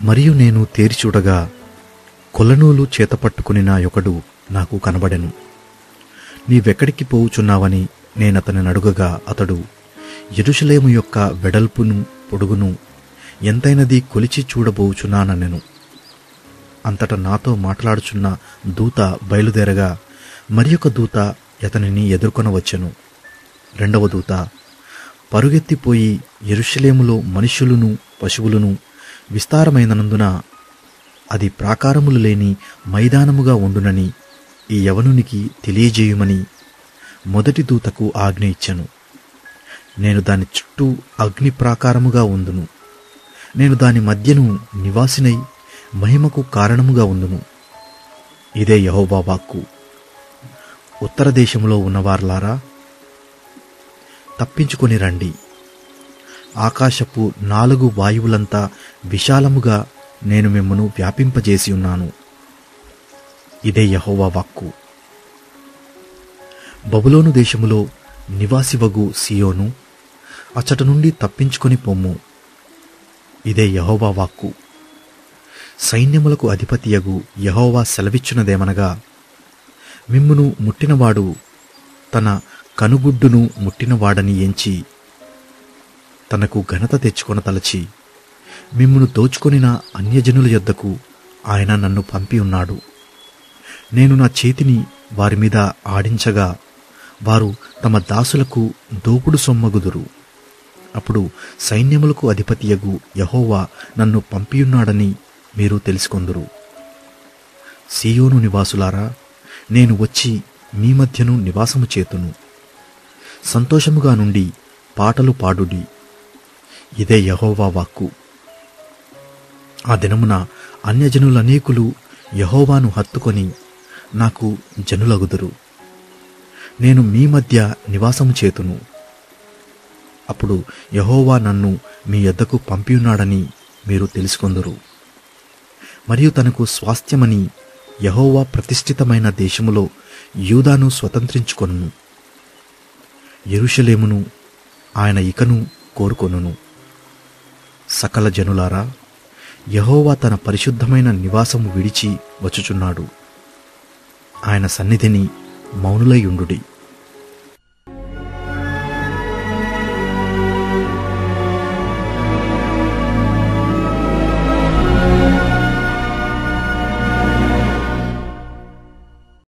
మరియు నేను తేరిచూడగా కొల్లనూలు చేతపట్టుకుని నా యొకడు నాకు కనబడెను. నీవెక్కడికి పోవుచున్నావని నేనతని అడుగగా అతడు యెరూషలేము యొక్క వెడల్పును పొడుగును ఎంతైనది కొలిచి చూడబోచున్నానెను. అంతటా నాతో మాట్లాడుచున్న దూత బయలుదేరగా మరియొక దూత అతనిని ఎదుర్కొనవచ్చెను. రెండవ దూత పరుగెత్తిపోయి యెరూషలేములో మనుష్యులను పశువులను విస్తారమైనందున అది ప్రాకారములు లేని మైదానముగా ఉండునని ఈ యవనునికి తెలియజేయుమని మొదటి దూతకు ఆజ్ఞ ఇచ్చెను. నేను దాని చుట్టూ అగ్ని ప్రాకారముగా ఉందును. నేను దాని మధ్యను నివాసినై మహిమకు కారణముగా ఉందును. ఇదే యెహోవా వాక్కు. ఉత్తర దేశములో ఉన్నవార్లారా, తప్పించుకొని రండి. ఆకాశపు 4 వాయువులంతా విశాలముగా నేను మిమ్మును వ్యాపింపజేసి ఉన్నాను. ఇదే యెహోవా వాక్కు. బబులోను దేశములో నివాసివగు సియోను, అచ్చట నుండి తప్పించుకొని పొమ్ము. ఇదే యెహోవా వాక్కు. సైన్యములకు అధిపతియగు యెహోవా సెలవిచ్చునదేమనగా, మిమ్మును ముట్టినవాడు తన కనుగుడ్డును ముట్టినవాడని ఎంచి తనకు ఘనత తెచ్చుకొన తలచి మిమ్మును దోచుకొనిన అన్యజనుల యొద్దకు ఆయన నన్ను పంపి ఉన్నాడు. నేను నా చేతిని వారి మీద ఆడించగా వారు తమ దాసులకు దోపుడు సొమ్మగుదురు. అప్పుడు సైన్యములకు అధిపతియగు యెహోవా నన్ను పంపియున్నాడని మీరు తెలుసుకొందురు. సీయోను నివాసులారా, నేను వచ్చి మీ మధ్యను నివాసము చేతును. సంతోషముగా నుండి పాటలు పాడుడి. ఇదే యెహోవా వాక్కు. ఆ దినమున అన్యజనులనేకులు యెహోవాను హత్తుకొని నాకు జనులగుదురు. నేను మీ మధ్య నివాసము చేతును. అప్పుడు యెహోవా నన్ను మీ యొద్దకు పంపియున్నాడని మీరు తెలుసుకొందురు. మరియు తనకు స్వాస్థ్యమని యెహోవా ప్రతిష్ఠితమైన దేశములో యూదాను స్వతంత్రించుకొనును. యెరూషలేమును ఆయన ఇకను కోరుకొనును. సకల జనులారా, యెహోవా తన పరిశుద్ధమైన నివాసము విడిచి వచ్చుచున్నాడు. ఆయన సన్నిధిని మౌనులై ఉండుడి.